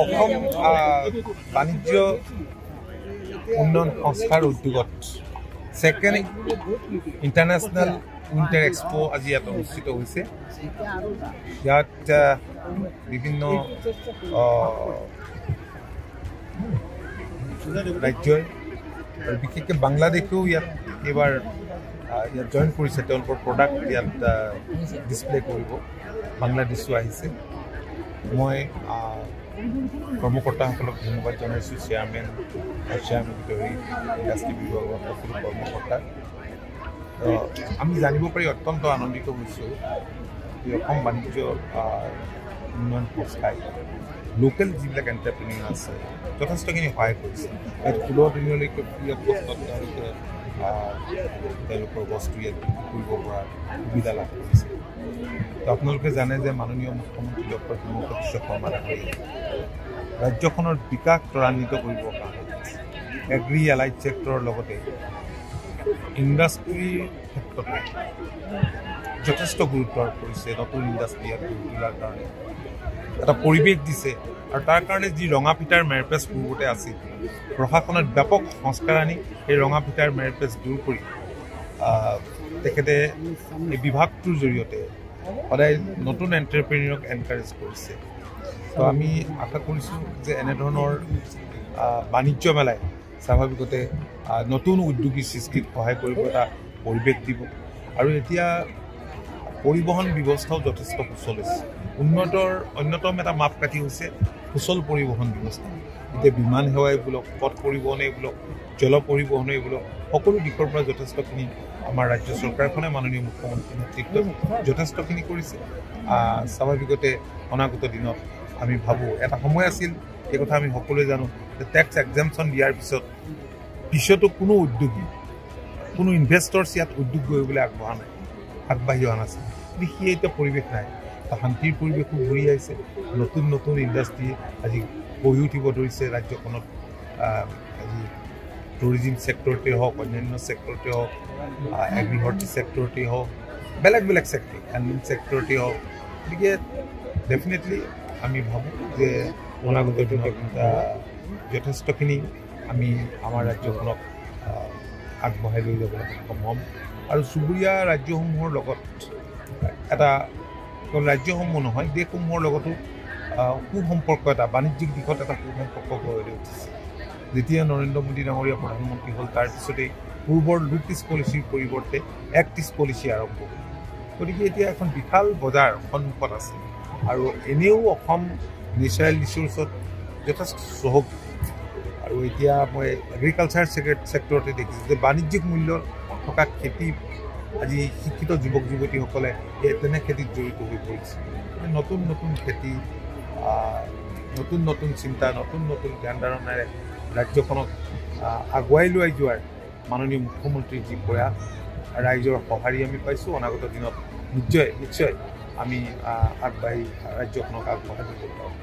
অসম বাণিজ্য উন্নয়ন সংস্থাৰ উদ্যোগত সেকেন্ড ইন্টাৰনেশ্যনেল উইন্টাৰ এক্সপো আজি ইয়াত অনুষ্ঠিত হৈছে। ইয়াত বিভিন্ন ৰাজ্যই আৰু বিশেষকৈ বাংলাদেশেও ইয়াত এইবাৰ ইয়াত জইন কৰিছে। তেওঁলোকৰ প্ৰডাক্ট ইয়াত ডিছপ্লে কৰিব। বাংলাদেশো আহিছে। মই কৰ্মকৰ্তাসকলক ধন্যবাদ জনাইছোঁ। চেয়াৰমেন ভিতৰি ইণ্ডাষ্ট্ৰী বিভাগৰ সকলো কৰ্মকৰ্তাক আমি জানিব পাৰি অত্যন্ত আনন্দিত হৈছোঁ যে অসম বাণিজ্য উন্নয়ন সংস্থাই লোকেল যিবিলাক এণ্টাৰপ্ৰিনিয়ৰ আছে যথেষ্টখিনি সহায় কৰিছে। ইয়াত 16 দিনলৈকে ফ্ৰী অফ কষ্টত তেওঁলোকৰ বস্তু ইয়াত বিক্ৰী কৰিব পৰা সুবিধা লাভ কৰিছে। আপোনালোকে জানে যে মাননীয় মুখ্যমন্ত্ৰী ডক্টৰ হিমন্ত বিশ্ব শৰ্মা ডাঙৰীয়াই ৰাজ্যখনৰ বিকাশ ত্বৰান্বিত কৰিবৰ কাৰণে এগ্ৰি এলাইড ছেক্টৰৰ লগতে ইণ্ডাষ্ট্ৰীৰ ক্ষেত্ৰত যথেষ্ট গুৰুত্ব আৰোপ কৰিছে। নতুন ইণ্ডাষ্ট্ৰী ইয়াত গঢ়ি তোলাৰ কাৰণে এটা পৰিৱেশ দিছে আৰু তাৰ কাৰণে যি ৰঙা ফিটাৰ মেৰপেচ পূৰ্বতে আছিল, প্ৰশাসনত ব্যাপক সংস্কাৰ আনি এই ৰঙা ফিটাৰ মেৰপেচ দূৰ কৰি তেখেতে এই বিভাগটোৰ জৰিয়তে সদায় নতুন এণ্টাৰপ্ৰেনিয়ৰক এনকাৰেজ কৰিছে। তো আমি আশা কৰিছোঁ যে এনেধৰণৰ বাণিজ্য মেলাই স্বাভাৱিকতে নতুন উদ্যোগী সৃষ্টিত সহায় কৰিব, এটা পৰিৱেশ দিব। আৰু এতিয়া পৰিবহণ ব্যৱস্থাও যথেষ্ট সুচল হৈছে। উন্নতৰ অন্যতম এটা মাপকাঠি হৈছে সুচল পৰিবহণ ব্যৱস্থা। এতিয়া বিমান সেৱাই বোলক, পথ পৰিবহণেই বোলক, জল পৰিবহণেই বোলক, সকলো দিশৰ পৰা যথেষ্টখিনি আমাৰ ৰাজ্য চৰকাৰখনে মাননীয় মুখ্যমন্ত্ৰীৰ নেতৃত্বত যথেষ্টখিনি কৰিছে। স্বাভাৱিকতে অনাগত দিনত আমি ভাবোঁ, এটা সময় আছিল, এই কথা আমি সকলোৱে জানো, যে টেক্স এক্সামশ্যন দিয়াৰ পিছতো কোনো উদ্যোগী, কোনো ইনভেষ্টৰ্ছ ইয়াত উদ্যোগ কৰিবলৈ আগবাঢ়ি অহা নাছিল। কিন্তু সি এতিয়া পৰিৱেশ নাই, শান্তিৰ পৰিৱেশো ঘূৰি আহিছে। নতুন নতুন ইণ্ডাষ্ট্ৰী আজি গঢ়ি উঠিব ধৰিছে ৰাজ্যখনত। আজি টুৰিজিম ছেক্টৰতে হওক, অন্যান্য ছেক্টৰতে হওক, এগ্ৰিহৰ্টি ছেক্টৰতে হওক, বেলেগ বেলেগ ছেক্টৰ, হেণ্ডলুম ছেক্টৰতে হওক। গতিকে ডেফিনেটলি আমি ভাবোঁ যে অনাগত দিনত যথেষ্টখিনি আমি আমাৰ ৰাজ্যখনক আগবঢ়াই লৈ যাবলৈ সক্ষম হ'ম। আৰু চুবুৰীয়া ৰাজ্যসমূহৰ লগত এটা ৰাজ্যসমূহ নহয়, দেশসমূহৰ লগতো সুসম্পৰ্ক, এটা বাণিজ্যিক দিশত এটা সুসম্পৰ্ক গঢ়ি উঠিছে। যেতিয়া নৰেন্দ্ৰ মোদী ডাঙৰীয়া প্ৰধানমন্ত্ৰী হ'ল, তাৰপিছতেই পূৰ্বৰ লুক ইষ্ট পলিচিৰ পৰিৱৰ্তে এক্ট ইষ্ট পলিচি আৰম্ভ হ'ল। গতিকে এতিয়া এখন বিশাল বজাৰ সন্মুখত আছে। আৰু এনেও অসম নেচাৰেল ৰিচোৰ্চত যথেষ্ট চহক। আৰু এতিয়া মই এগ্ৰিকালচাৰ ছেক্টৰতে দেখিছোঁ যে বাণিজ্যিক মূল্য থকা খেতি আজি শিক্ষিত যুৱক যুৱতীসকলে তেনে খেতিত জড়িত হৈ পৰিছে। নতুন নতুন খেতি, নতুন নতুন চিন্তা, নতুন নতুন জ্ঞান ধাৰণাৰে ৰাজ্যখনক আগুৱাই লৈ যোৱাৰ মাননীয় মুখ্যমন্ত্ৰীৰ যি প্ৰয়াস, ৰাইজৰ সঁহাৰি আমি পাইছোঁ। অনাগত দিনত নিশ্চয় আমি ৰাজ্যখনক আগবঢ়াই লৈ যাব পাৰোঁ।